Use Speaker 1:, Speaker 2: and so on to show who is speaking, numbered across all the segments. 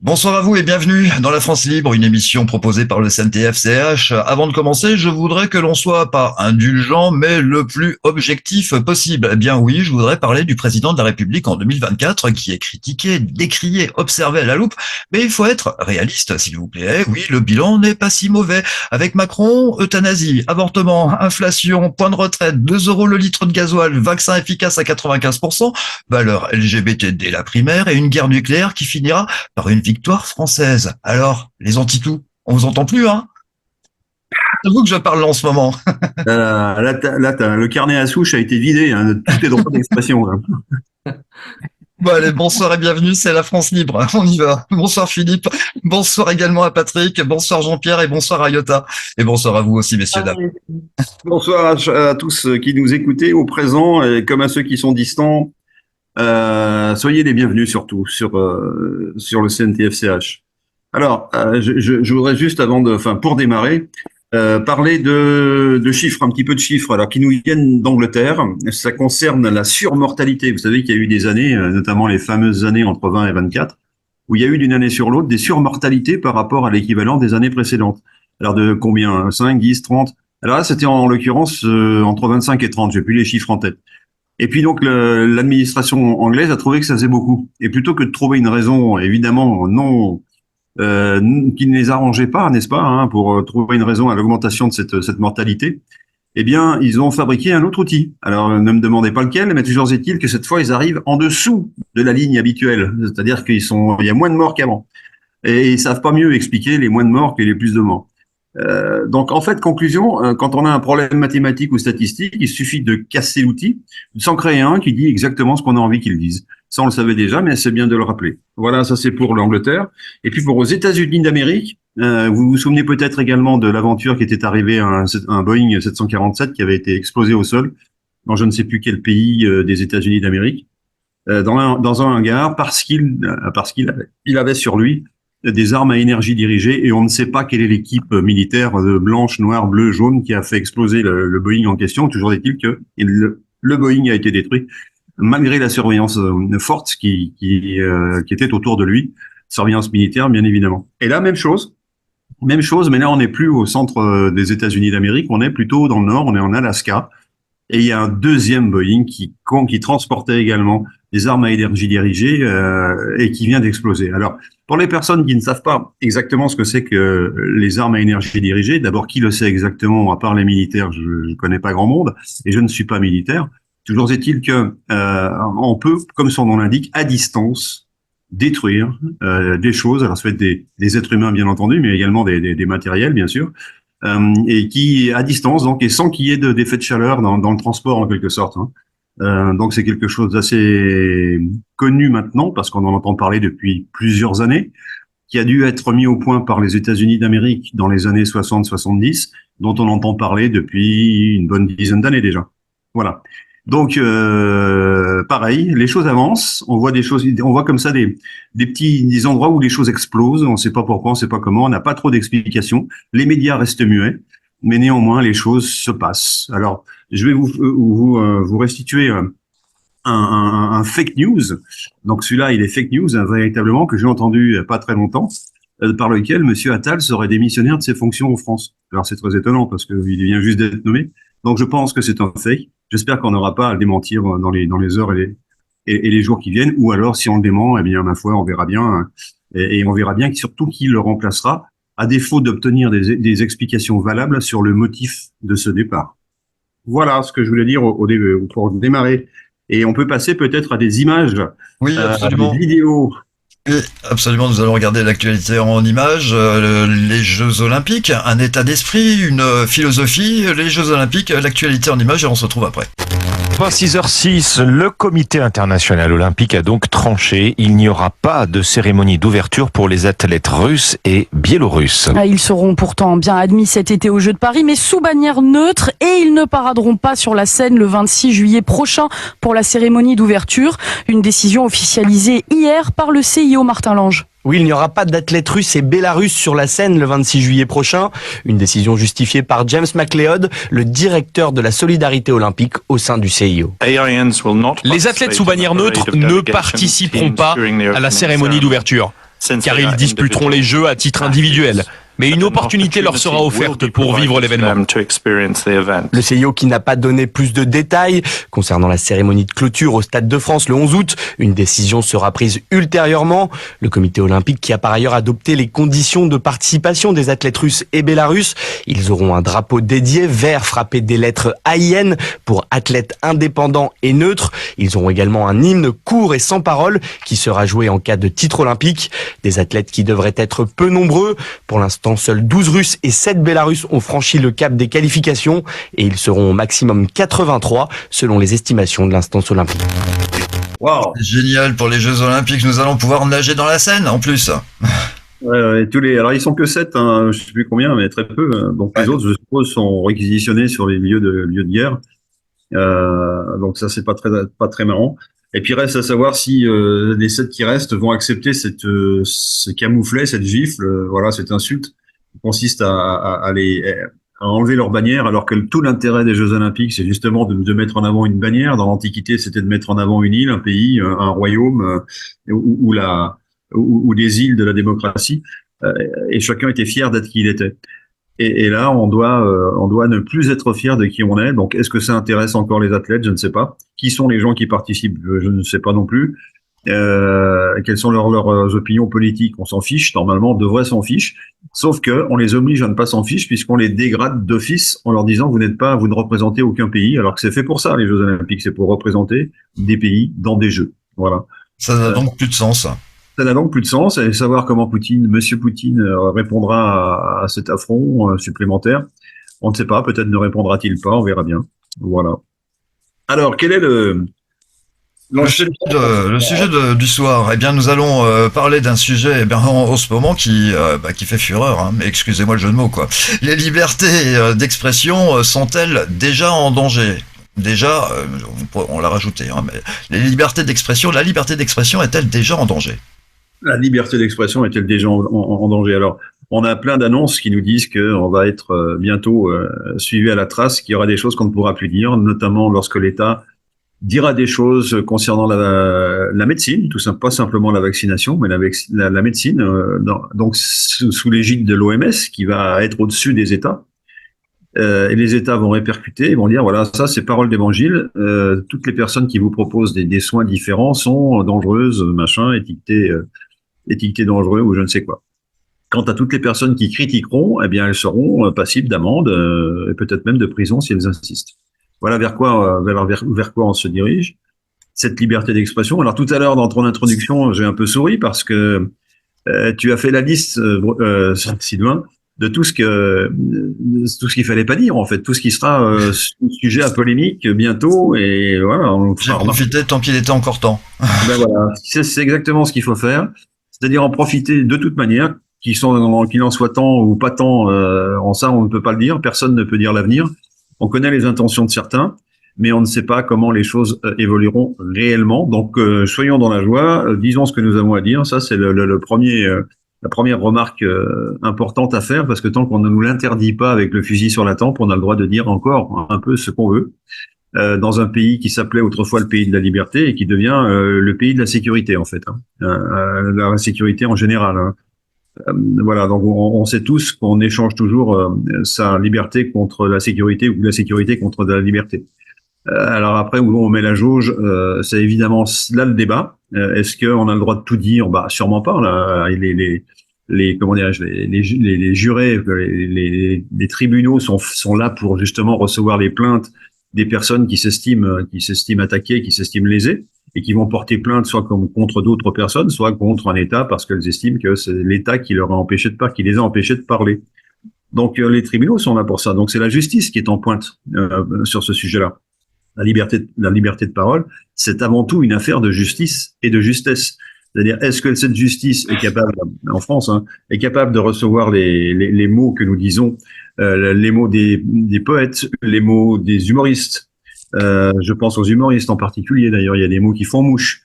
Speaker 1: Bonsoir à vous et bienvenue dans La France Libre, une émission proposée par le CNTF-CH. Avant de commencer, je voudrais que l'on soit pas indulgent, mais le plus objectif possible. Eh bien oui, je voudrais parler du président de la République en 2024, qui est critiqué, décrié, observé à la loupe. Mais il faut être réaliste, s'il vous plaît. Oui, le bilan n'est pas si mauvais. Avec Macron, euthanasie, avortement, inflation, point de retraite, 2 euros le litre de gasoil, vaccin efficace à 95%, valeur LGBT dès la primaire et une guerre nucléaire qui finira par une victoire française. Alors, les anti-tout, on vous entend plus, hein? C'est vous que je parle en ce moment.
Speaker 2: Le carnet à souche a été vidé, hein, de tous tes droits d'expression. Là.
Speaker 1: Bon, allez, bonsoir et bienvenue, c'est La France Libre. On y va. Bonsoir Philippe. Bonsoir également à Patrick. Bonsoir Jean-Pierre et bonsoir à Yota. Et bonsoir à vous aussi, messieurs, dames.
Speaker 2: Bonsoir à tous qui nous écoutez au présent, et comme à ceux qui sont distants. Soyez les bienvenus surtout sur le CNTF-CH. Alors, je voudrais juste pour démarrer, parler de chiffres, un petit peu de chiffres, alors qui nous viennent d'Angleterre. Ça concerne la surmortalité. Vous savez qu'il y a eu des années, notamment les fameuses années entre 20 et 24, où il y a eu d'une année sur l'autre des surmortalités par rapport à l'équivalent des années précédentes. Alors de combien? 5, 10, 30? Alors là, c'était en l'occurrence entre 25 et 30. J'ai plus les chiffres en tête. Et puis donc l'administration anglaise a trouvé que ça faisait beaucoup. Et plutôt que de trouver une raison, évidemment non, qui ne les arrangeait pas, n'est-ce pas, hein, pour trouver une raison à l'augmentation de cette mortalité, eh bien ils ont fabriqué un autre outil. Alors ne me demandez pas lequel, mais toujours est-il que cette fois ils arrivent en dessous de la ligne habituelle, c'est-à-dire il y a moins de morts qu'avant. Et ils savent pas mieux expliquer les moins de morts que les plus de morts. Donc, en fait, conclusion, quand on a un problème mathématique ou statistique, il suffit de casser l'outil, s'en créer un qui dit exactement ce qu'on a envie qu'il dise. Ça, on le savait déjà, mais c'est bien de le rappeler. Voilà, ça c'est pour l'Angleterre. Et puis pour aux États-Unis d'Amérique, vous vous souvenez peut-être également de l'aventure qui était arrivée à un Boeing 747 qui avait été explosé au sol dans je ne sais plus quel pays des États-Unis d'Amérique, dans un hangar parce qu'il avait sur lui des armes à énergie dirigée et on ne sait pas quelle est l'équipe militaire blanche, noire, bleue, jaune qui a fait exploser le Boeing en question. Toujours est-il que le Boeing a été détruit malgré la surveillance forte qui était autour de lui, surveillance militaire bien évidemment. Et là, même chose, mais là on n'est plus au centre des États-Unis d'Amérique, on est plutôt dans le nord, on est en Alaska. Et il y a un deuxième Boeing qui transportait également des armes à énergie dirigée et qui vient d'exploser. Alors, pour les personnes qui ne savent pas exactement ce que c'est que les armes à énergie dirigée, d'abord, qui le sait exactement, à part les militaires, je ne connais pas grand monde, et je ne suis pas militaire. Toujours est-il que on peut, comme son nom l'indique, à distance, détruire des choses. Alors, ça peut être des êtres humains, bien entendu, mais également des matériels, bien sûr. Et qui à distance donc et sans qu'il y ait d'effet de chaleur dans le transport en quelque sorte. Hein. Donc c'est quelque chose d'assez connu maintenant parce qu'on en entend parler depuis plusieurs années, qui a dû être mis au point par les États-Unis d'Amérique dans les années 60-70, dont on entend parler depuis une bonne dizaine d'années déjà. Voilà. Donc pareil, les choses avancent, on voit des choses, on voit comme ça des petits endroits où les choses explosent, on ne sait pas pourquoi, on ne sait pas comment, on n'a pas trop d'explications, les médias restent muets, mais néanmoins les choses se passent. Alors je vais vous restituer un fake news. Donc celui-là, il est fake news, hein, véritablement, que j'ai entendu il n'y a pas très longtemps, par lequel Monsieur Attal serait démissionnaire de ses fonctions en France. Alors c'est très étonnant parce qu'il vient juste d'être nommé. Donc je pense que c'est un fake. J'espère qu'on n'aura pas à le démentir dans les heures et les jours qui viennent. Ou alors, si on le dément, eh bien, ma foi, on verra bien. Et on verra bien surtout qui le remplacera, à défaut d'obtenir des explications valables sur le motif de ce départ. Voilà ce que je voulais dire pour démarrer. Et on peut passer peut-être à des images,
Speaker 1: Oui, absolument.
Speaker 2: à des vidéos.
Speaker 1: Oui, absolument, nous allons regarder l'actualité en images, les Jeux Olympiques, un état d'esprit, une philosophie, les Jeux Olympiques, l'actualité en images et on se retrouve après.
Speaker 3: 6h06, le comité international olympique a donc tranché. Il n'y aura pas de cérémonie d'ouverture pour les athlètes russes et biélorusses.
Speaker 4: Ils seront pourtant bien admis cet été aux Jeux de Paris, mais sous bannière neutre, et ils ne paraderont pas sur la scène le 26 juillet prochain pour la cérémonie d'ouverture. Une décision officialisée hier par le CIO Martin Lange.
Speaker 5: Oui, il n'y aura pas d'athlètes russes et bélarusses sur la scène le 26 juillet prochain. Une décision justifiée par James McLeod, le directeur de la solidarité olympique au sein du CIO.
Speaker 6: Les athlètes sous bannière neutre ne participeront pas à la cérémonie d'ouverture.
Speaker 5: car ils disputeront les Jeux à titre individuel. Mais une opportunité leur sera offerte pour vivre l'événement. Le CIO qui n'a pas donné plus de détails concernant la cérémonie de clôture au Stade de France le 11 août. Une décision sera prise ultérieurement. Le comité olympique qui a par ailleurs adopté les conditions de participation des athlètes russes et bélarusses. Ils auront un drapeau dédié vert frappé des lettres AIN pour athlètes indépendants et neutres. Ils auront également un hymne court et sans parole qui sera joué en cas de titre olympique. Des athlètes qui devraient être peu nombreux. Pour l'instant, seuls 12 Russes et 7 Bélarusses ont franchi le cap des qualifications et ils seront au maximum 83 selon les estimations de l'instance olympique.
Speaker 2: Waouh!
Speaker 1: Génial pour les Jeux Olympiques. Nous allons pouvoir nager dans la Seine en plus.
Speaker 2: Ouais, alors ils sont que 7, hein, je sais plus combien, mais très peu. Donc les autres, je suppose, sont réquisitionnés sur les lieux de guerre. Donc ça, c'est pas très marrant. Et puis reste à savoir si les 7 qui restent vont accepter ce camouflet, cette gifle, voilà, cette insulte qui consiste à enlever leur bannière, alors que tout l'intérêt des Jeux Olympiques, c'est justement de mettre en avant une bannière. Dans l'Antiquité, c'était de mettre en avant une île, un pays, un royaume, ou des îles de la démocratie. Et chacun était fier d'être qui il était. Et là, on doit ne plus être fier de qui on est. Donc, est-ce que ça intéresse encore les athlètes? Je ne sais pas. Qui sont les gens qui participent? Je ne sais pas non plus. Quelles sont leurs opinions politiques? On s'en fiche. Normalement, on devrait s'en fiche. Sauf que on les oblige à ne pas s'en fiche puisqu'on les dégrade d'office en leur disant vous ne représentez aucun pays, alors que c'est fait pour ça, les Jeux Olympiques. C'est pour représenter des pays dans des Jeux. Voilà.
Speaker 1: Ça n'a donc plus de sens.
Speaker 2: Ça n'a donc plus de sens, et savoir comment Monsieur Poutine répondra à cet affront supplémentaire. On ne sait pas, peut-être ne répondra-t-il pas, on verra bien. Voilà. Alors, quel est le
Speaker 1: sujet du soir? Eh bien, nous allons parler d'un sujet en ce moment qui fait fureur. Hein, mais excusez-moi le jeu de mots, quoi. Les libertés d'expression sont-elles déjà en danger? Déjà, on l'a rajouté. Hein, mais la liberté d'expression est-elle déjà en danger?
Speaker 2: La liberté d'expression est-elle déjà en danger? Alors, on a plein d'annonces qui nous disent qu'on va être bientôt suivi à la trace, qu'il y aura des choses qu'on ne pourra plus dire, notamment lorsque l'État dira des choses concernant la médecine, tout simplement, pas simplement la vaccination, mais la médecine, donc sous l'égide de l'OMS, qui va être au-dessus des États. Et les États vont répercuter, ils vont dire voilà, ça c'est parole d'évangile. Toutes les personnes qui vous proposent des soins différents sont dangereuses, machin, étiquetées dangereux ou je ne sais quoi. Quant à toutes les personnes qui critiqueront, eh bien elles seront passibles d'amende et peut-être même de prison si elles insistent. Voilà vers quoi on se dirige. Cette liberté d'expression. Alors tout à l'heure dans ton introduction, j'ai un peu souri parce que tu as fait la liste, Sylvain, de tout ce qu'il fallait pas dire en fait, tout ce qui sera sujet à polémique bientôt, et voilà.
Speaker 1: J'ai profité tant qu'il était encore temps.
Speaker 2: Ben voilà, c'est exactement ce qu'il faut faire, c'est-à-dire en profiter de toute manière, qu'il en soit temps ou pas temps, en ça on ne peut pas le dire, personne ne peut dire l'avenir. On connaît les intentions de certains, mais on ne sait pas comment les choses évolueront réellement. Donc soyons dans la joie, disons ce que nous avons à dire. Ça c'est la première remarque importante à faire, parce que tant qu'on ne nous l'interdit pas avec le fusil sur la tempe, on a le droit de dire encore un peu ce qu'on veut, dans un pays qui s'appelait autrefois le pays de la liberté et qui devient le pays de la sécurité en fait, la sécurité en général. Voilà, donc on sait tous qu'on échange toujours sa liberté contre la sécurité ou la sécurité contre de la liberté. Alors après, où on met la jauge, c'est évidemment là le débat. Est-ce qu'on a le droit de tout dire? Bah sûrement pas. Là, comment dirais-je, les jurés, les tribunaux sont là pour justement recevoir les plaintes des personnes qui s'estiment attaquées, qui s'estiment lésées, et qui vont porter plainte soit contre d'autres personnes, soit contre un État parce qu'elles estiment que c'est l'État qui les a empêchés de parler. Donc les tribunaux sont là pour ça. Donc c'est la justice qui est en pointe sur ce sujet-là. La liberté de parole, c'est avant tout une affaire de justice et de justesse. C'est-à-dire, est-ce que cette justice est capable, en France, est capable de recevoir les mots que nous disons, les mots des poètes, les mots des humoristes. Je pense aux humoristes en particulier. D'ailleurs, il y a des mots qui font mouche.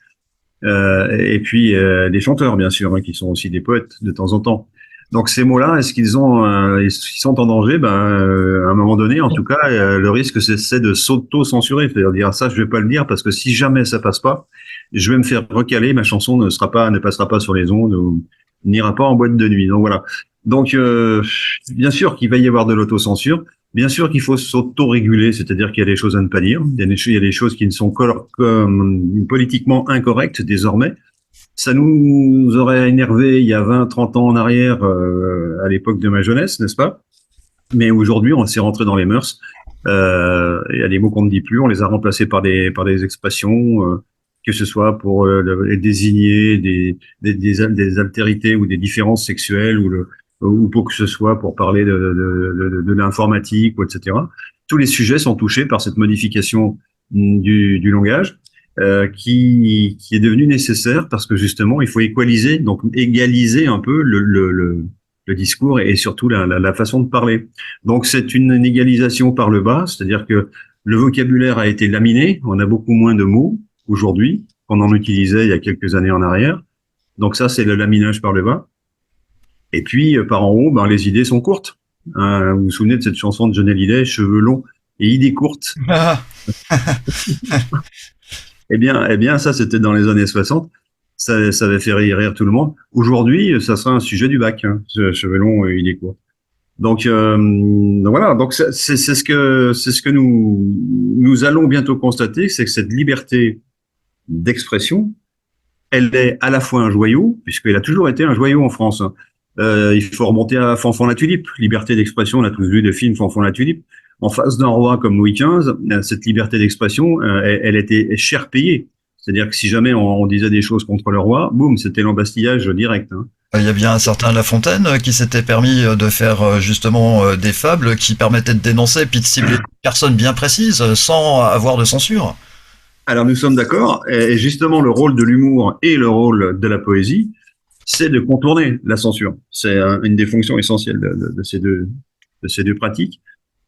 Speaker 2: Et puis des chanteurs, bien sûr, qui sont aussi des poètes de temps en temps. Donc ces mots-là, est-ce qu'ils sont en danger? À un moment donné, en tout cas, le risque c'est de s'auto-censurer, c'est-à-dire dire ça, je vais pas le dire parce que si jamais ça passe pas, je vais me faire recaler, ma chanson ne passera pas sur les ondes, n'ira pas en boîte de nuit. Donc voilà. Donc bien sûr qu'il va y avoir de l'autocensure. Bien sûr qu'il faut s'auto-réguler, c'est-à-dire qu'il y a des choses à ne pas dire, il y a des choses qui ne sont comme politiquement incorrectes désormais. Ça nous aurait énervé il y a 20, 30 ans en arrière, à l'époque de ma jeunesse, n'est-ce pas? Mais aujourd'hui, on s'est rentré dans les mœurs. Il y a des mots qu'on ne dit plus, on les a remplacés par des expressions, que ce soit pour désigner des altérités ou des différences sexuelles ou pour que ce soit pour parler de l'informatique, ou etc. Tous les sujets sont touchés par cette modification du langage qui est devenue nécessaire parce que justement il faut équaliser, donc égaliser un peu le discours et surtout la façon de parler. Donc c'est une égalisation par le bas, c'est-à-dire que le vocabulaire a été laminé, on a beaucoup moins de mots aujourd'hui qu'on en utilisait il y a quelques années en arrière. Donc ça c'est le laminage par le bas. Et puis, par en haut, ben, les idées sont courtes. Vous vous souvenez de cette chanson de Johnny Hallyday, cheveux longs et idées courtes. Eh bien, ça, c'était dans les années 60. Ça avait fait rire tout le monde. Aujourd'hui, ça sera un sujet du bac, hein, cheveux longs et idées courtes. Donc voilà. Donc c'est ce que nous allons bientôt constater, c'est que cette liberté d'expression, elle est à la fois un joyau, puisqu'elle a toujours été un joyau en France. Il faut remonter à Fanfan la Tulipe, liberté d'expression, on a tous vu des films Fanfan la Tulipe. En face d'un roi comme Louis XV, cette liberté d'expression, elle était cher payée. C'est-à-dire que si jamais on disait des choses contre le roi, boum, c'était l'embastillage direct. Hein.
Speaker 1: Il y a bien un certain La Fontaine qui s'était permis de faire justement des fables qui permettaient de dénoncer puis de cibler une personne bien précise sans avoir de censure.
Speaker 2: Alors nous sommes d'accord, et justement le rôle de l'humour et le rôle de la poésie, c'est de contourner la censure. C'est une des fonctions essentielles de ces deux pratiques.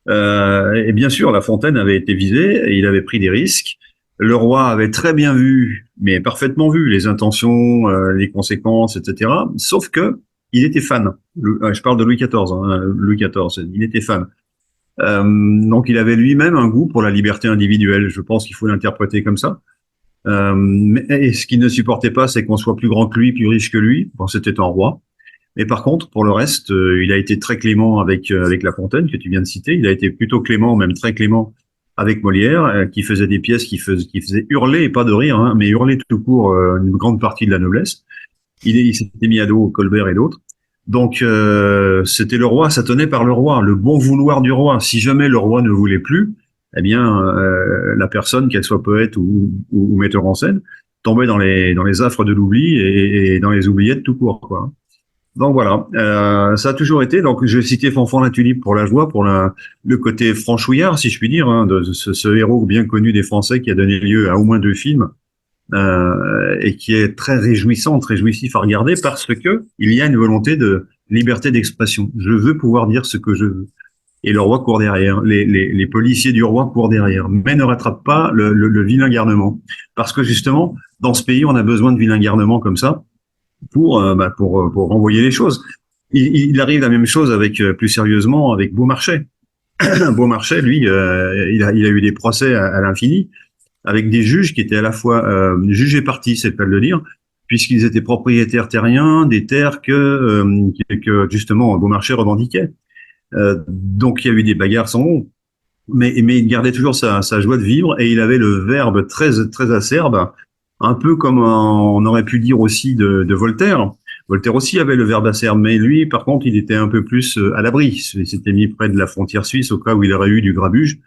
Speaker 2: Et bien sûr, La Fontaine avait été visé, et il avait pris des risques. Le roi avait très bien vu, mais parfaitement vu, les intentions, les conséquences, etc. Sauf que il était fan. Je parle de Louis XIV. Hein, Louis XIV, il était fan. Donc il avait lui-même un goût pour la liberté individuelle. Je pense qu'il faut l'interpréter comme ça. Mais ce qu'il ne supportait pas, c'est qu'on soit plus grand que lui, plus riche que lui. Bon, c'était un roi. Mais par contre, pour le reste, il a été très clément avec La Fontaine, que tu viens de citer. Il a été plutôt clément, même très clément, avec Molière, qui faisait des pièces qui faisaient hurler, et pas de rire, hein, mais hurler tout court une grande partie de la noblesse. Il s'était mis à dos Colbert et d'autres. Donc, c'était le roi, ça tenait par le roi, le bon vouloir du roi. Si jamais le roi ne voulait plus, eh bien, la personne, qu'elle soit poète ou metteur en scène, tombait dans les affres de l'oubli et dans les oubliettes tout court, quoi. Donc voilà, ça a toujours été. Donc je citais Fanfan la Tulipe pour la joie, pour le côté franchouillard, si je puis dire, hein, de ce héros bien connu des Français qui a donné lieu à au moins 2 films et qui est très réjouissant, très jouissif à regarder parce que il y a une volonté de liberté d'expression. Je veux pouvoir dire ce que je veux. Et le roi court derrière, les policiers du roi courent derrière, mais ne rattrapent pas le vilain garnement. Parce que justement, dans ce pays, on a besoin de vilain garnement comme ça pour renvoyer les choses. Il arrive la même chose avec plus sérieusement avec Beaumarchais. Beaumarchais, lui, il a eu des procès à l'infini avec des juges qui étaient à la fois juges et partis, c'est pas de le dire, puisqu'ils étaient propriétaires terriens des terres que justement Beaumarchais revendiquait. Donc il y a eu des bagarres sans nom, mais il gardait toujours sa joie de vivre et il avait le verbe très très acerbe, un peu comme on aurait pu dire aussi de Voltaire. Voltaire aussi avait le verbe acerbe, mais lui par contre il était un peu plus à l'abri. Il s'était mis près de la frontière suisse au cas où il aurait eu du grabuge.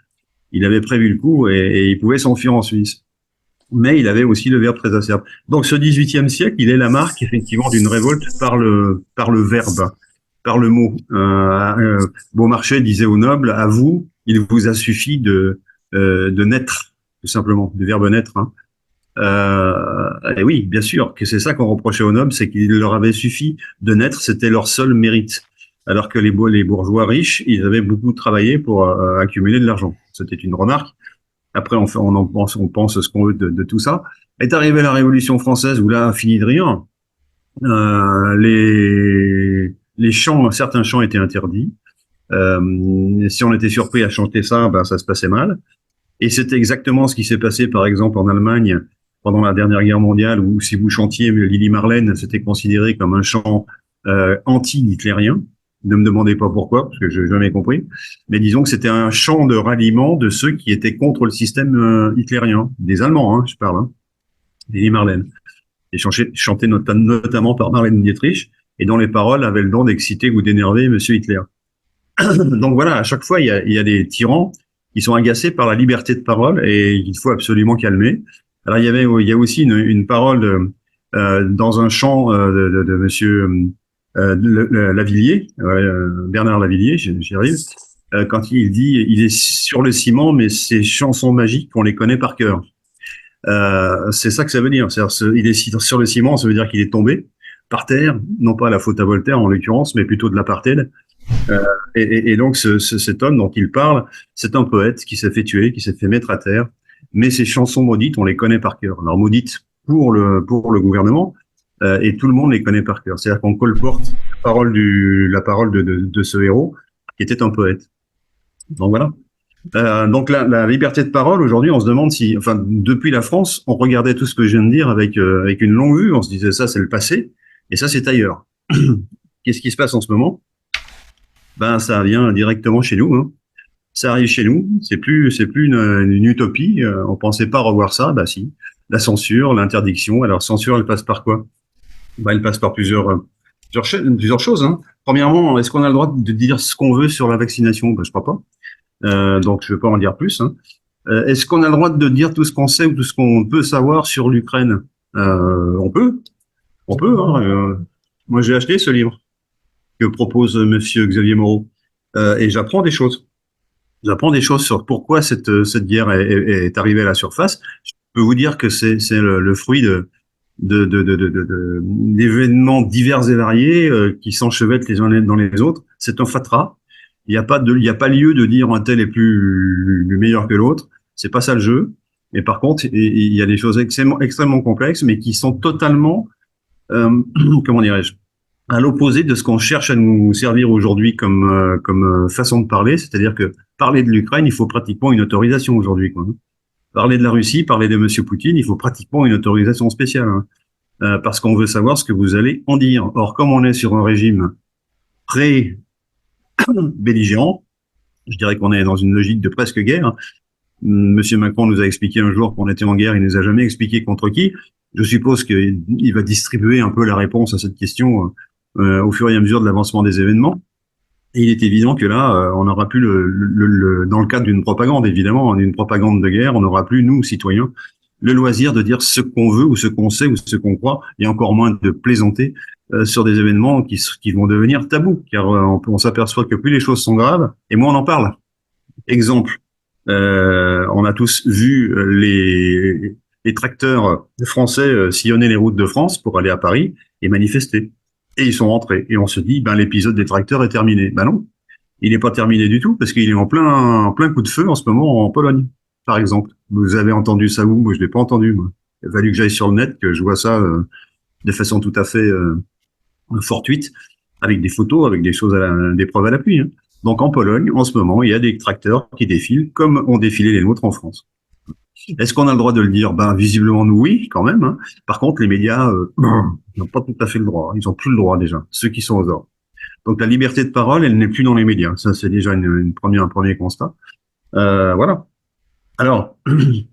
Speaker 2: Il avait prévu le coup et il pouvait s'enfuir en Suisse. Mais il avait aussi le verbe très acerbe. Donc ce XVIIIe siècle, il est la marque effectivement d'une révolte par le verbe, par le mot. Beaumarchais disait aux nobles, à vous, il vous a suffi de naître, tout simplement, du verbe naître. Hein. Et oui, bien sûr, que c'est ça qu'on reprochait aux nobles, c'est qu'il leur avait suffi de naître, c'était leur seul mérite. Alors que les bourgeois riches, ils avaient beaucoup travaillé pour accumuler de l'argent. C'était une remarque. Après, on pense ce qu'on veut de tout ça. Est arrivée la Révolution française où là, fini de rire. Les chants, certains chants étaient interdits. Si on était surpris à chanter ça, ben ça se passait mal. Et c'était exactement ce qui s'est passé, par exemple, en Allemagne pendant la dernière guerre mondiale, où si vous chantiez Lili Marlène, c'était considéré comme un chant anti-hitlérien. Ne me demandez pas pourquoi, parce que je n'ai jamais compris. Mais disons que c'était un chant de ralliement de ceux qui étaient contre le système hitlérien. Des Allemands, je parle, des Marlène. Et chanté notamment par Marlène Dietrich, et dont les paroles avaient le don d'exciter ou d'énerver Monsieur Hitler. Donc voilà, à chaque fois, il y a des tyrans qui sont agacés par la liberté de parole et il faut absolument calmer. Alors il y a aussi une parole dans un chant de Monsieur Lavillier, Bernard Lavillier, j'y arrive, quand il dit il est sur le ciment, mais ses chansons magiques, on les connaît par cœur. C'est ça que ça veut dire. C'est-à-dire, il est sur le ciment, ça veut dire qu'il est tombé par terre, non pas la faute à Voltaire en l'occurrence, mais plutôt de l'apartheid. Et donc cet homme dont il parle, c'est un poète qui s'est fait tuer, qui s'est fait mettre à terre, mais ses chansons maudites, on les connaît par cœur. Alors maudites pour le gouvernement, et tout le monde les connaît par cœur. C'est-à-dire qu'on colporte la parole de ce héros qui était un poète. Donc voilà. Donc la liberté de parole, aujourd'hui, on se demande si, enfin, depuis la France, on regardait tout ce que je viens de dire avec une longue vue, on se disait ça c'est le passé, et ça c'est ailleurs. Qu'est-ce qui se passe en ce moment? Ben ça vient directement chez nous. Ça arrive chez nous. C'est plus une utopie. On pensait pas revoir ça. Bah si. La censure, l'interdiction. Alors censure, elle passe par quoi? Ben, elle passe par plusieurs choses. Premièrement, est-ce qu'on a le droit de dire ce qu'on veut sur la vaccination? Ben, je crois pas. Donc je vais pas en dire plus. Est-ce qu'on a le droit de dire tout ce qu'on sait ou tout ce qu'on peut savoir sur l'Ukraine? On peut. Moi j'ai acheté ce livre que propose Monsieur Xavier Moreau, et j'apprends des choses. J'apprends des choses sur pourquoi cette guerre est arrivée à la surface. Je peux vous dire que c'est le fruit d'événements divers et variés qui s'enchevêtrent les uns dans les autres. C'est un fatras. Il n'y a pas lieu de dire un tel est plus meilleur que l'autre. C'est pas ça le jeu. Mais par contre, il y a des choses extrêmement complexes, mais qui sont totalement, comment dirais-je, à l'opposé de ce qu'on cherche à nous servir aujourd'hui comme façon de parler, c'est-à-dire que parler de l'Ukraine, il faut pratiquement une autorisation aujourd'hui, quoi. Parler de la Russie, parler de Monsieur Poutine, il faut pratiquement une autorisation spéciale, parce qu'on veut savoir ce que vous allez en dire. Or, comme on est sur un régime pré-belligérant, je dirais qu'on est dans une logique de presque guerre. Monsieur Macron nous a expliqué un jour qu'on était en guerre, il nous a jamais expliqué contre qui. Je suppose qu'il va distribuer un peu la réponse à cette question au fur et à mesure de l'avancement des événements. Et il est évident que là, on n'aura plus dans le cadre d'une propagande, évidemment, d'une propagande de guerre, on n'aura plus, nous, citoyens, le loisir de dire ce qu'on veut ou ce qu'on sait ou ce qu'on croit, et encore moins de plaisanter sur des événements qui vont devenir tabous, car on s'aperçoit que plus les choses sont graves, et moins on en parle. Exemple, on a tous vu les tracteurs français sillonner les routes de France pour aller à Paris et manifester. Et ils sont rentrés. Et on se dit, l'épisode des tracteurs est terminé. Non, il n'est pas terminé du tout, parce qu'il est en plein coup de feu en ce moment en Pologne, par exemple. Vous avez entendu ça où? Moi, je l'ai pas entendu, moi. Il a fallu que j'aille sur le net, que je vois ça de façon tout à fait fortuite, avec des photos, avec des choses, des preuves à l'appui. Donc en Pologne, en ce moment, il y a des tracteurs qui défilent, comme ont défilé les nôtres en France. Est-ce qu'on a le droit de le dire? Visiblement, nous, oui, quand même. Par contre, les médias n'ont pas tout à fait le droit. Ils n'ont plus le droit, déjà, ceux qui sont aux ordres. Donc, la liberté de parole, elle n'est plus dans les médias. Ça, c'est déjà un premier constat. Voilà. Alors,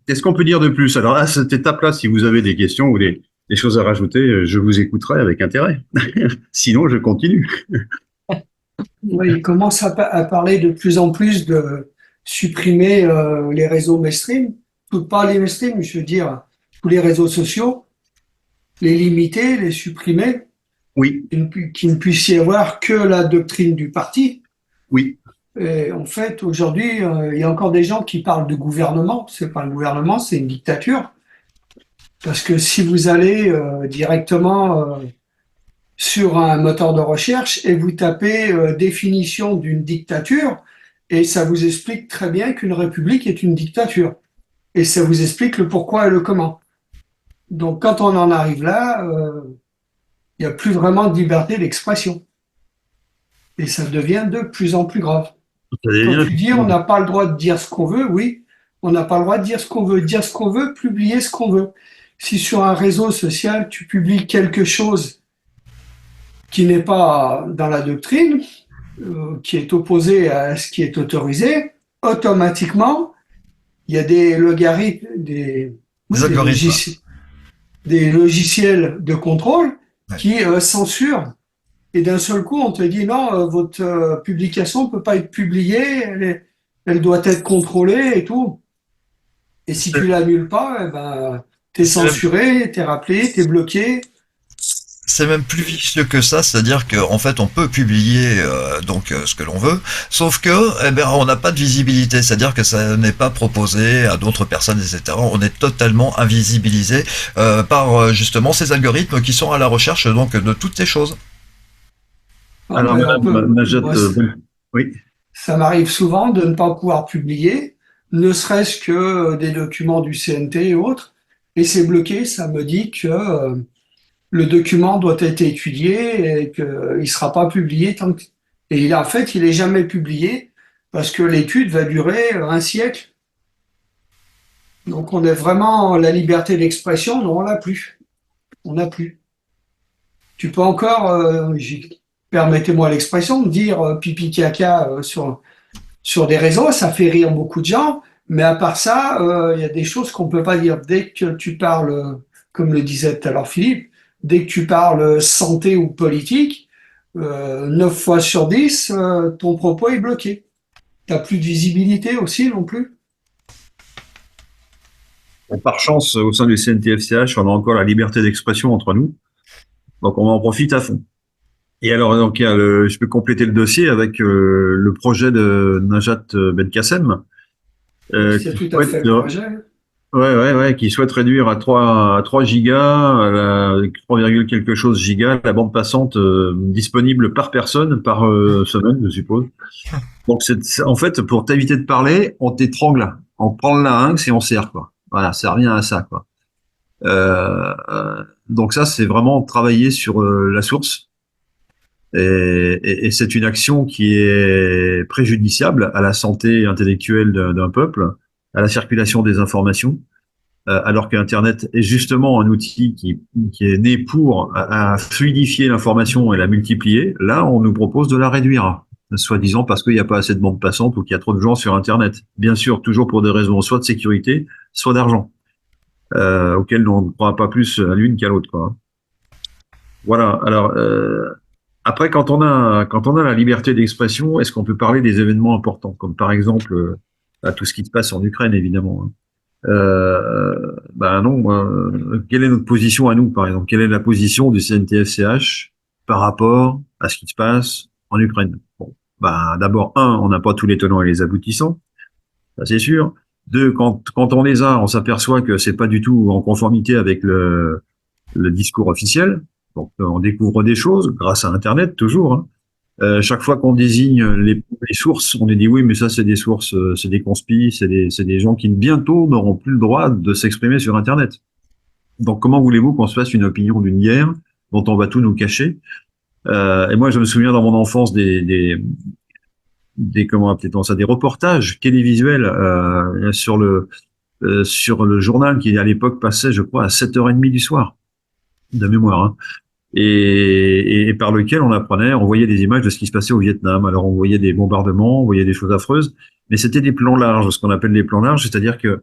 Speaker 2: qu'est-ce qu'on peut dire de plus? Alors, à cette étape-là, si vous avez des questions ou des choses à rajouter, je vous écouterai avec intérêt. Sinon, je continue.
Speaker 6: Oui, il commence à parler de plus en plus de supprimer les réseaux mainstream. Pas les mainstream, je veux dire, tous les réseaux sociaux, les limiter, les supprimer.
Speaker 2: Oui.
Speaker 6: Qu'il ne puisse y avoir que la doctrine du parti.
Speaker 2: Oui.
Speaker 6: Et en fait, aujourd'hui, il y a encore des gens qui parlent de gouvernement. C'est pas un gouvernement, c'est une dictature. Parce que si vous allez directement sur un moteur de recherche et vous tapez définition d'une dictature, et ça vous explique très bien qu'une république est une dictature. Et ça vous explique le pourquoi et le comment. Donc, quand on en arrive là, il n'y a plus vraiment de liberté d'expression. Et ça devient de plus en plus grave. Quand tu dis on n'a pas le droit de dire ce qu'on veut, oui, on n'a pas le droit de dire ce qu'on veut. Dire ce qu'on veut, publier ce qu'on veut. Si sur un réseau social, tu publies quelque chose qui n'est pas dans la doctrine, qui est opposé à ce qui est autorisé, automatiquement, il y a des logarithmes,
Speaker 1: algorithmes.
Speaker 6: Des logiciels de contrôle qui censurent. Et d'un seul coup, on te dit non, votre publication ne peut pas être publiée, elle doit être contrôlée et tout. Et si tu l'annules pas, eh ben, t'es censuré, t'es rappelé, t'es bloqué.
Speaker 1: C'est même plus vicieux que ça, c'est-à-dire qu'en fait on peut publier ce que l'on veut, sauf que on n'a pas de visibilité, c'est-à-dire que ça n'est pas proposé à d'autres personnes, etc. On est totalement invisibilisé par justement ces algorithmes qui sont à la recherche donc de toutes ces choses.
Speaker 2: Alors, Madame Najat, oui.
Speaker 6: Ça m'arrive souvent de ne pas pouvoir publier, ne serait-ce que des documents du CNT et autres, et c'est bloqué. Ça me dit que le document doit être étudié et qu'il ne sera pas publié et en fait, il n'est jamais publié parce que l'étude va durer un siècle. Donc, on est vraiment la liberté d'expression, non, on l'a plus. On n'a plus. Tu peux encore, permettez-moi l'expression, dire pipi caca sur des réseaux, ça fait rire beaucoup de gens, mais à part ça, il y a des choses qu'on peut pas dire. Dès que tu parles, comme le disait tout à l'heure Philippe, dès que tu parles santé ou politique, 9 fois sur 10, ton propos est bloqué. Tu n'as plus de visibilité aussi non plus.
Speaker 2: Par chance, au sein du CNTFCH, on a encore la liberté d'expression entre nous. Donc, on en profite à fond. Et alors, donc, je peux compléter le dossier avec le projet de Najat Belkacem.
Speaker 6: C'est tout à fait le projet.
Speaker 2: Ouais, qui souhaite réduire à 3 gigas, 3, quelque chose gigas, la bande passante disponible par personne, par semaine, je suppose. Donc, en fait, pour t'éviter de parler, on t'étrangle. On prend le larynx et on serre, quoi. Voilà, ça revient à ça, quoi. Donc ça, c'est vraiment travailler sur la source. Et c'est une action qui est préjudiciable à la santé intellectuelle d'un peuple, à la circulation des informations, alors qu'Internet est justement un outil qui est né pour à fluidifier l'information et la multiplier. Là, on nous propose de la réduire, soi-disant parce qu'il n'y a pas assez de bande passante ou qu'il y a trop de gens sur Internet. Bien sûr, toujours pour des raisons soit de sécurité, soit d'argent, auxquelles on ne croit pas plus à l'une qu'à l'autre, quoi. Voilà. Alors, après, quand on a la liberté d'expression, est-ce qu'on peut parler des événements importants, comme par exemple tout ce qui se passe en Ukraine, évidemment, hein. Non. Quelle est notre position à nous, par exemple? Quelle est la position du CNTFCH par rapport à ce qui se passe en Ukraine? Bon, d'abord, on n'a pas tous les tenants et les aboutissants, ça c'est sûr. Deux, quand on les a, on s'aperçoit que c'est pas du tout en conformité avec le discours officiel. Donc, on découvre des choses grâce à Internet, toujours, hein. Chaque fois qu'on désigne les sources, on est dit oui, mais ça c'est des sources, c'est des conspis, c'est des gens qui bientôt n'auront plus le droit de s'exprimer sur Internet. Donc comment voulez-vous qu'on se fasse une opinion d'une guerre dont on va tout nous cacher? Et moi je me souviens dans mon enfance des comment appelait-on ça, des reportages télévisuels sur le journal qui à l'époque passait, je crois, à 7h30 du soir, de mémoire, hein. Et par lequel on voyait des images de ce qui se passait au Vietnam. Alors on voyait des bombardements, on voyait des choses affreuses, mais c'était des plans larges, ce qu'on appelle des plans larges, c'est-à-dire que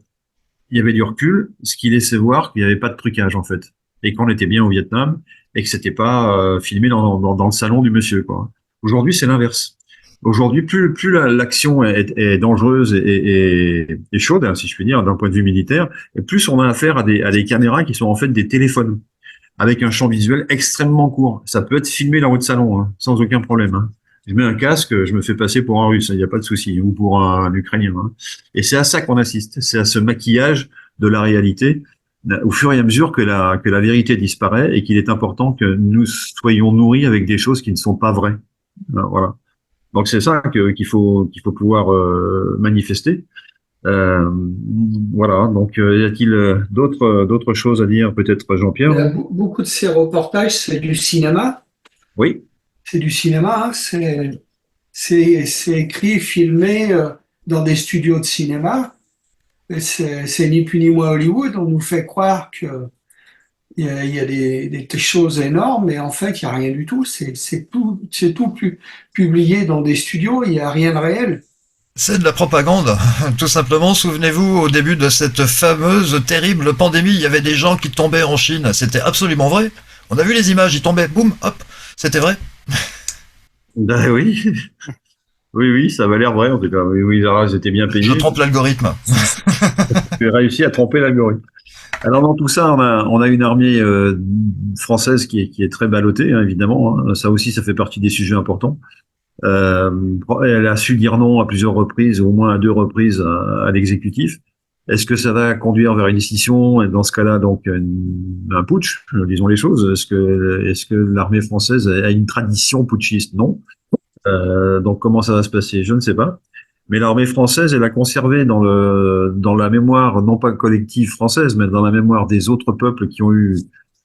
Speaker 2: il y avait du recul, ce qui laissait voir qu'il n'y avait pas de trucage en fait, et qu'on était bien au Vietnam et que c'était pas filmé dans le salon du monsieur, quoi. Aujourd'hui, c'est l'inverse. Aujourd'hui, plus l'action est dangereuse et chaude, hein, si je puis dire, d'un point de vue militaire, et plus on a affaire à des caméras qui sont en fait des téléphones, avec un champ visuel extrêmement court. Ça peut être filmé dans votre salon, hein, sans aucun problème, hein. Je mets un casque, je me fais passer pour un Russe, il n'y a pas de souci, ou pour un Ukrainien, hein. Et c'est à ça qu'on assiste, c'est à ce maquillage de la réalité, au fur et à mesure que la vérité disparaît et qu'il est important que nous soyons nourris avec des choses qui ne sont pas vraies. Voilà. Donc c'est ça qu'il faut pouvoir manifester. Voilà, donc y a-t-il d'autres choses à dire, peut-être Jean-Pierre?
Speaker 6: Beaucoup de ces reportages, c'est du cinéma.
Speaker 2: Oui.
Speaker 6: C'est du cinéma, hein. C'est écrit, filmé dans des studios de cinéma. C'est ni plus ni moins Hollywood. On nous fait croire que il y a des choses énormes, mais en fait, il n'y a rien du tout. C'est tout publié dans des studios, il n'y a rien de réel.
Speaker 1: C'est de la propagande, tout simplement. Souvenez-vous, au début de cette fameuse, terrible pandémie, il y avait des gens qui tombaient en Chine. C'était absolument vrai. On a vu les images, ils tombaient, boum, hop, c'était vrai.
Speaker 2: Ben oui, oui, oui, ça avait l'air vrai en tout cas. Oui, oui, alors, ils étaient bien
Speaker 1: Je
Speaker 2: payés.
Speaker 1: trompe l'algorithme.
Speaker 2: J'ai réussi à tromper l'algorithme. Alors dans tout ça, on a une armée française qui est très ballottée, hein, évidemment. Hein. Ça aussi, ça fait partie des sujets importants. Euh, Elle a su dire non à plusieurs reprises, au moins à 2 reprises, à l'exécutif. Est-ce que ça va conduire vers une décision et dans ce cas-là donc un putsch, disons les choses. Est-ce que l'armée française a une tradition putschiste? Non. Donc comment ça va se passer? Je ne sais pas. Mais l'armée française, elle a conservé dans la mémoire, non pas collective française, mais dans la mémoire des autres peuples qui ont eu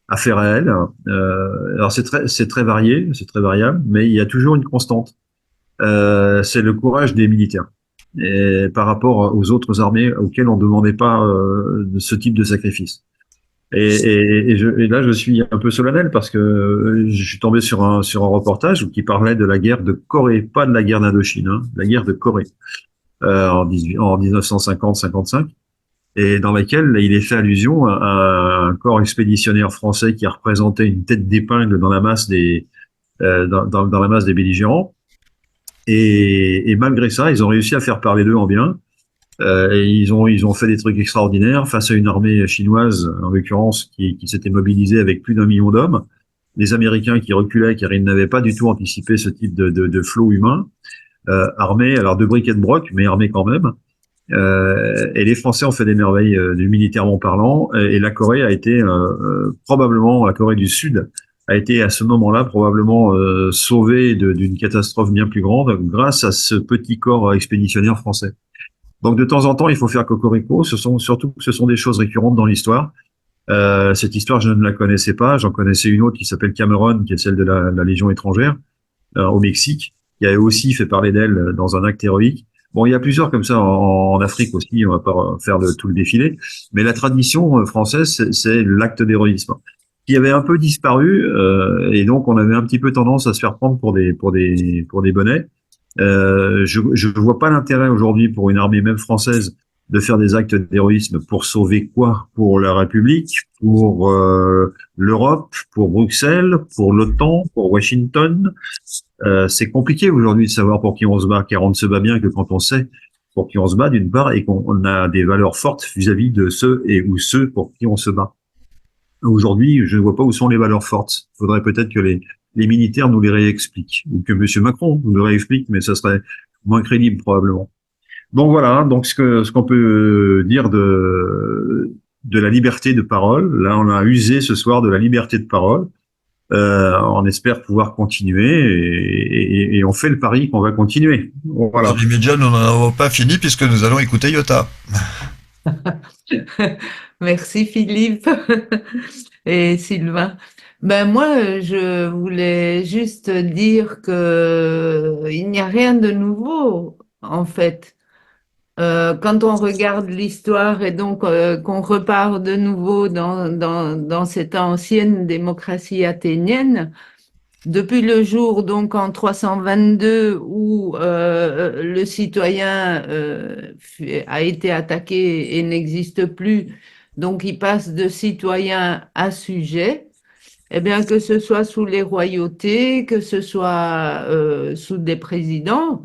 Speaker 2: affaire à elle. Alors c'est très varié, c'est très variable, mais il y a toujours une constante. C'est le courage des militaires. Et par rapport aux autres armées auxquelles on ne demandait pas ce type de sacrifice. Et là, je suis un peu solennel parce que je suis tombé sur un reportage qui parlait de la guerre de Corée, pas de la guerre d'Indochine, hein, la guerre de Corée en 1950-55, et dans laquelle il est fait allusion à un corps expéditionnaire français qui a représenté une tête d'épingle dans la masse dans la masse des belligérants. Et malgré ça, ils ont réussi à faire parler d'eux en bien. Et ils ont fait des trucs extraordinaires face à une armée chinoise, en l'occurrence, qui s'était mobilisée avec plus d'1 million d'hommes. Les Américains qui reculaient car ils n'avaient pas du tout anticipé ce type de flot humain, armés, alors de briquet de broc, mais armés quand même. Et les Français ont fait des merveilles du militairement parlant. Et la Corée a été probablement, la Corée du Sud a été à ce moment-là probablement sauvée d'une catastrophe bien plus grande grâce à ce petit corps expéditionnaire français. Donc de temps en temps, il faut faire cocorico. Surtout que ce sont des choses récurrentes dans l'histoire. Cette histoire, je ne la connaissais pas. J'en connaissais une autre qui s'appelle Cameron, qui est celle de la Légion étrangère au Mexique, qui avait aussi fait parler d'elle dans un acte héroïque. Bon, il y a plusieurs comme ça en Afrique aussi. On va pas faire tout le défilé, mais la tradition française, c'est l'acte d'héroïsme qui avait un peu disparu, et donc on avait un petit peu tendance à se faire prendre pour des bonnets. Je vois pas l'intérêt aujourd'hui pour une armée même française de faire des actes d'héroïsme pour sauver quoi? Pour la République, pour l'Europe, pour Bruxelles, pour l'OTAN, pour Washington. C'est compliqué aujourd'hui de savoir pour qui on se bat, car on ne se bat bien que quand on sait pour qui on se bat d'une part et qu'on a des valeurs fortes vis-à-vis de ceux ceux pour qui on se bat. Aujourd'hui, je ne vois pas où sont les valeurs fortes. Il faudrait peut-être que les militaires nous les réexpliquent, ou que Monsieur Macron nous les réexplique, mais ça serait moins crédible probablement. Donc voilà, donc ce qu'on peut dire de la liberté de parole. Là, on a usé ce soir de la liberté de parole. On espère pouvoir continuer et on fait le pari qu'on va continuer. Voilà.
Speaker 1: Dans l'immédiat, nous n'en avons pas fini puisque nous allons écouter Iota.
Speaker 7: Merci Philippe et Sylvain. Ben moi, je voulais juste dire que il n'y a rien de nouveau en fait. Quand on regarde l'histoire et donc qu'on repart de nouveau dans cette ancienne démocratie athénienne, depuis le jour donc en 322 où le citoyen a été attaqué et n'existe plus, donc il passe de citoyen à sujet. Eh bien, que ce soit sous les royautés, que ce soit sous des présidents,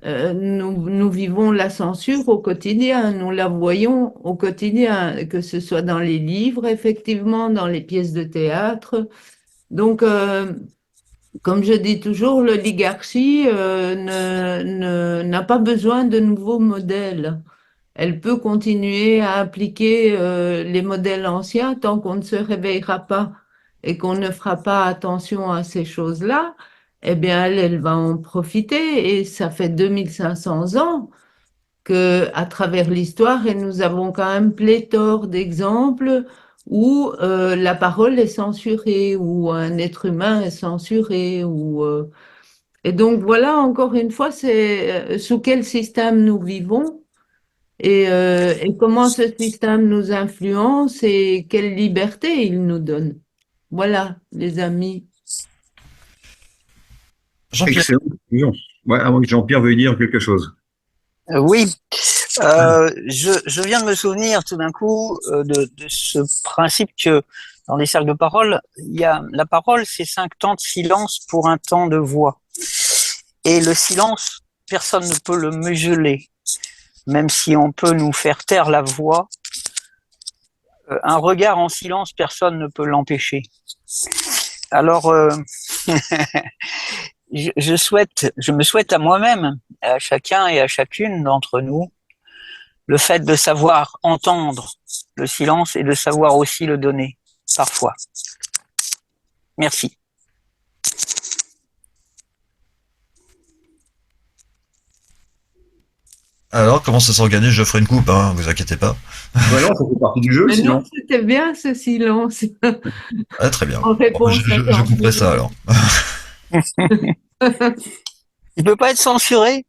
Speaker 7: nous vivons la censure au quotidien, nous la voyons au quotidien, que ce soit dans les livres, effectivement, dans les pièces de théâtre. Donc, comme je dis toujours, l'oligarchie n'a pas besoin de nouveaux modèles. Elle peut continuer à appliquer les modèles anciens tant qu'on ne se réveillera pas et qu'on ne fera pas attention à ces choses-là. Eh bien, elle va en profiter et ça fait 2500 ans que, à travers l'histoire, et nous avons quand même pléthore d'exemples où la parole est censurée, où un être humain est censuré, et donc voilà, encore une fois, c'est sous quel système nous vivons. et comment ce système nous influence et quelle liberté il nous donne. Voilà, les amis.
Speaker 1: Jean-Pierre.
Speaker 2: Excellent. Ouais, à moins que Jean-Pierre veuille dire quelque chose.
Speaker 8: Oui, je viens de me souvenir tout d'un coup de ce principe que dans les cercles de parole, la parole, c'est 5 temps de silence pour un temps de voix. Et le silence, personne ne peut le museler, même si on peut nous faire taire la voix. Un regard en silence, personne ne peut l'empêcher. Alors, je me souhaite à moi-même, à chacun et à chacune d'entre nous, le fait de savoir entendre le silence et de savoir aussi le donner, parfois. Merci.
Speaker 1: Alors, comment ça s'organise? Je ferai une coupe, hein, vous inquiétez pas.
Speaker 2: Voilà, ça fait partie du jeu,
Speaker 7: Mais
Speaker 2: sinon.
Speaker 7: non, c'était bien ce silence.
Speaker 1: Ah, très bien.
Speaker 7: En réponse
Speaker 1: Je couperai ça alors.
Speaker 8: Il peut pas être censuré?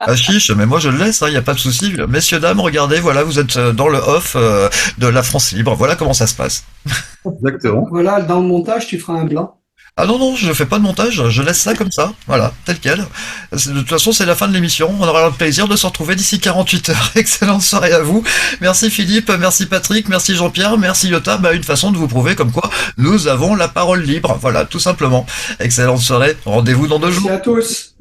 Speaker 1: Ah chiche, mais moi je le laisse, il n'y a pas de souci. Messieurs, dames, regardez, voilà, vous êtes dans le off de la France Libre. Voilà comment ça se passe.
Speaker 2: Exactement.
Speaker 6: Voilà, dans le montage, tu feras un blanc.
Speaker 1: Ah non, non, je fais pas de montage, je laisse ça comme ça, voilà, tel quel. De toute façon, c'est la fin de l'émission, on aura le plaisir de se retrouver d'ici 48 heures. Excellente soirée à vous. Merci Philippe, merci Patrick, merci Jean-Pierre, merci Yota. Une façon de vous prouver comme quoi nous avons la parole libre, voilà, tout simplement. Excellente soirée, rendez-vous dans 2 jours.
Speaker 6: Merci à tous.